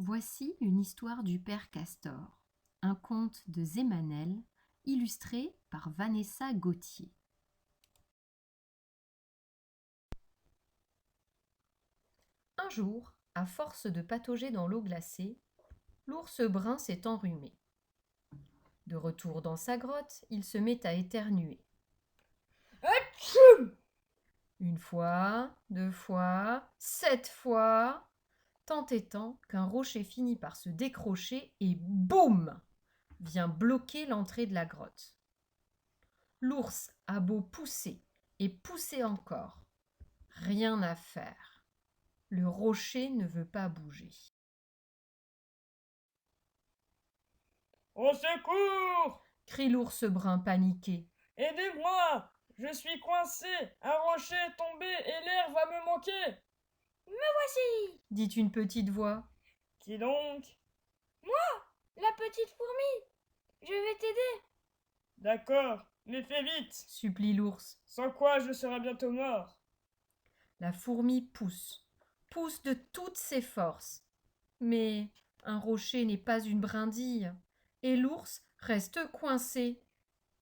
Voici une histoire du père Castor, un conte de Zémanel, illustré par Vanessa Gauthier. Un jour, à force de patauger dans l'eau glacée, l'ours brun s'est enrhumé. De retour dans sa grotte, il se met à éternuer. Atchoum! Une fois, 2 fois, 7 fois, tant et tant qu'un rocher finit par se décrocher et boum vient bloquer l'entrée de la grotte. L'ours a beau pousser et pousser encore, rien à faire. Le rocher ne veut pas bouger. Au secours! Crie l'ours brun paniqué. Aidez-moi! Je suis coincé! Un rocher est tombé et l'air va me manquer! Me voici! Dit une petite voix. Qui donc? La petite fourmi, je vais t'aider. D'accord, mais fais vite! Supplie l'ours. Sans quoi je serai bientôt mort. La fourmi pousse, pousse de toutes ses forces. Mais un rocher n'est pas une brindille, et l'ours reste coincé,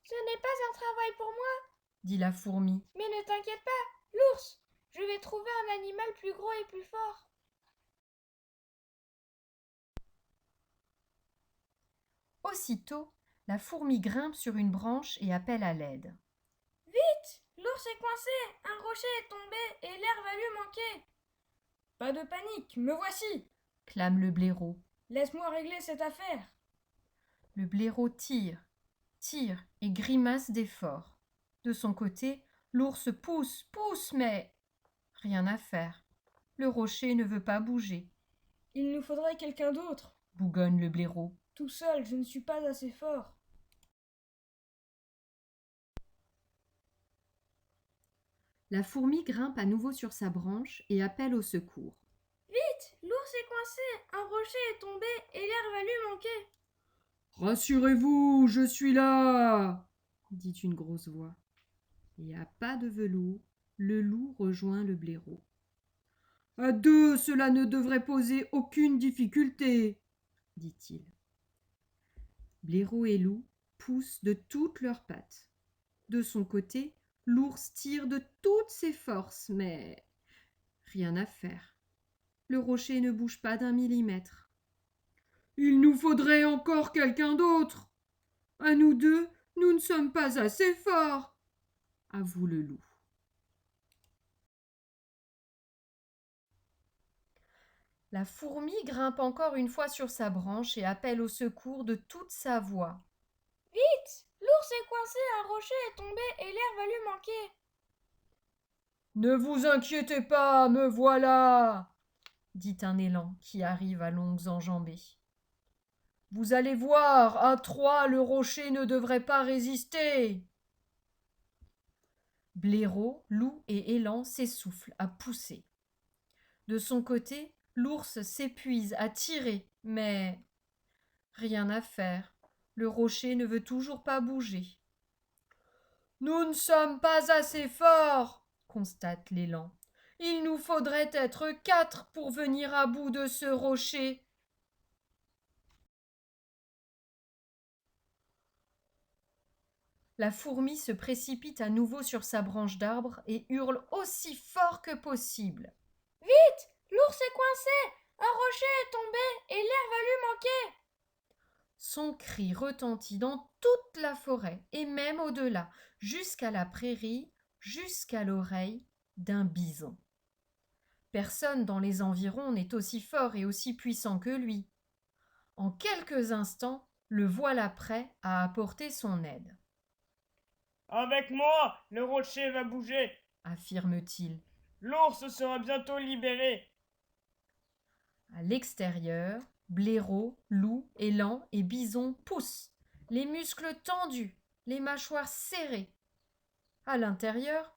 Ce n'est pas un travail pour moi, dit la fourmi. mais ne t'inquiète pas, l'ours. Je vais trouver un animal plus gros et plus fort. Aussitôt, la fourmi grimpe sur une branche et appelle à l'aide. Vite, l'ours est coincé, un rocher est tombé et l'air va lui manquer. Pas de panique, me voici! Clame le blaireau. Laisse-moi régler cette affaire. Le blaireau tire, tire et grimace d'effort. De son côté, l'ours pousse, pousse, mais rien à faire. Le rocher ne veut pas bouger, Il nous faudrait quelqu'un d'autre. bougonne le blaireau. Tout seul, je ne suis pas assez fort. La fourmi grimpe à nouveau sur sa branche et appelle au secours. Vite, l'ours est coincé, un rocher est tombé et l'air va lui manquer. Rassurez-vous, je suis là, dit une grosse voix. Et à pas de velours, le loup rejoint le blaireau. À deux, cela ne devrait poser aucune difficulté, dit-il. Blaireau et loup poussent de toutes leurs pattes. De son côté, l'ours tire de toutes ses forces, mais rien à faire. Le rocher ne bouge pas d'un millimètre. Il nous faudrait encore quelqu'un d'autre. À nous deux, nous ne sommes pas assez forts, avoue le loup. La fourmi grimpe encore une fois sur sa branche et appelle au secours de toute sa voix. Vite, l'ours est coincé, un rocher est tombé et l'air va lui manquer. Ne vous inquiétez pas, me voilà, dit un élan qui arrive à longues enjambées. Vous allez voir, à trois, le rocher ne devrait pas résister. Blaireau, loup et élan s'essoufflent à pousser. De son côté, l'ours s'épuise à tirer, mais rien à faire. Le rocher ne veut toujours pas bouger. Nous ne sommes pas assez forts, constate l'élan. Il nous faudrait être 4 pour venir à bout de ce rocher. La fourmi se précipite à nouveau sur sa branche d'arbre et hurle aussi fort que possible. Vite, l'ours est coincé, un rocher est tombé et l'air va lui manquer. Son cri retentit dans toute la forêt et même au-delà, jusqu'à la prairie, jusqu'à l'oreille d'un bison. Personne dans les environs n'est aussi fort et aussi puissant que lui. En quelques instants, le voilà prêt à apporter son aide, Avec moi, le rocher va bouger. affirme-t-il. L'ours sera bientôt libéré. À l'extérieur, blaireau, loup, élan et bison poussent, les muscles tendus, les mâchoires serrées. À l'intérieur,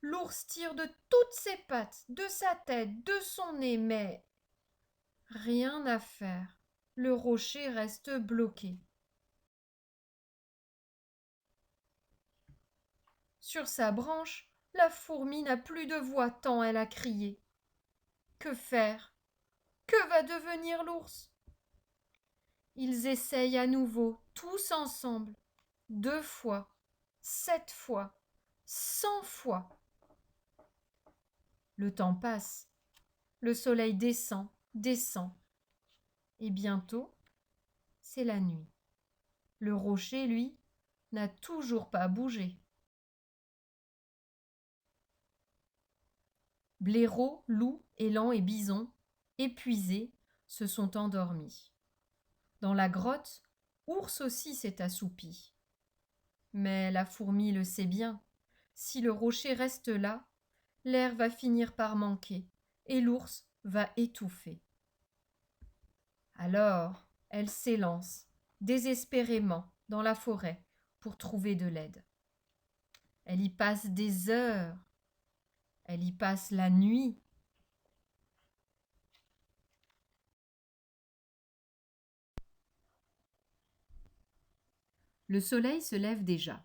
l'ours tire de toutes ses pattes, de sa tête, de son nez, mais rien à faire. Le rocher reste bloqué. Sur sa branche, la fourmi n'a plus de voix tant elle a crié. Que faire? Que va devenir l'ours? Ils essayent à nouveau, tous ensemble, 2 fois, 7 fois, 100 fois. Le temps passe, le soleil descend, descend, et bientôt, c'est la nuit. Le rocher, lui, n'a toujours pas bougé. Blaireau, loup, élan et bison, épuisés, se sont endormis. Dans la grotte, Ours aussi s'est assoupi. Mais la fourmi le sait bien. Si le rocher reste là, l'air va finir par manquer et l'ours va étouffer. Alors, elle s'élance désespérément dans la forêt pour trouver de l'aide. Elle y passe des heures. Elle y passe la nuit. Le soleil se lève déjà.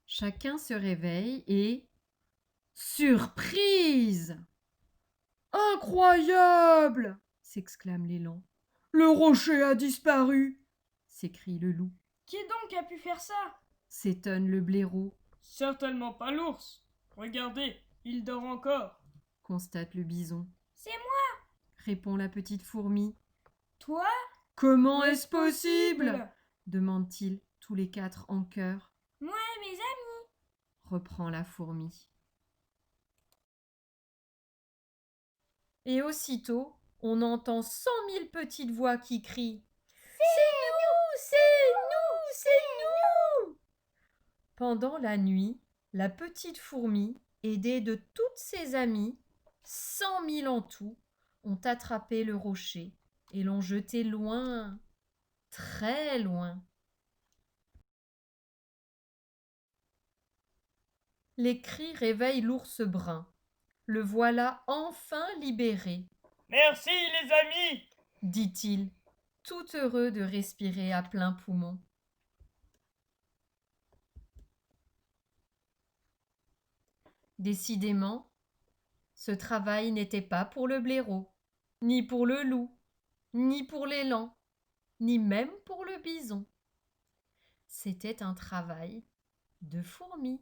Chacun se réveille et... Surprise! Incroyable! S'exclame l'élan. Le rocher a disparu! S'écrie le loup. Qui donc a pu faire ça? S'étonne le blaireau, Certainement pas l'ours. Regardez, il dort encore. constate le bison. C'est moi! Répond la petite fourmi. Toi? Comment est-ce possible? Demandent-ils tous les 4 en chœur. Moi et mes amis. Reprend la fourmi. Et aussitôt, on entend 100 000 petites voix qui crient « C'est nous! C'est nous! C'est nous !» Pendant la nuit, la petite fourmi, aidée de toutes ses amies, 100 000 en tout, ont attrapé le rocher et l'ont jeté loin, très loin. Les cris réveillent l'ours brun. Le voilà enfin libéré, Merci les amis. dit-il, tout heureux de respirer à plein poumon. Décidément, ce travail n'était pas pour le blaireau, ni pour le loup, ni pour l'élan, ni même pour le bison. C'était un travail de fourmi.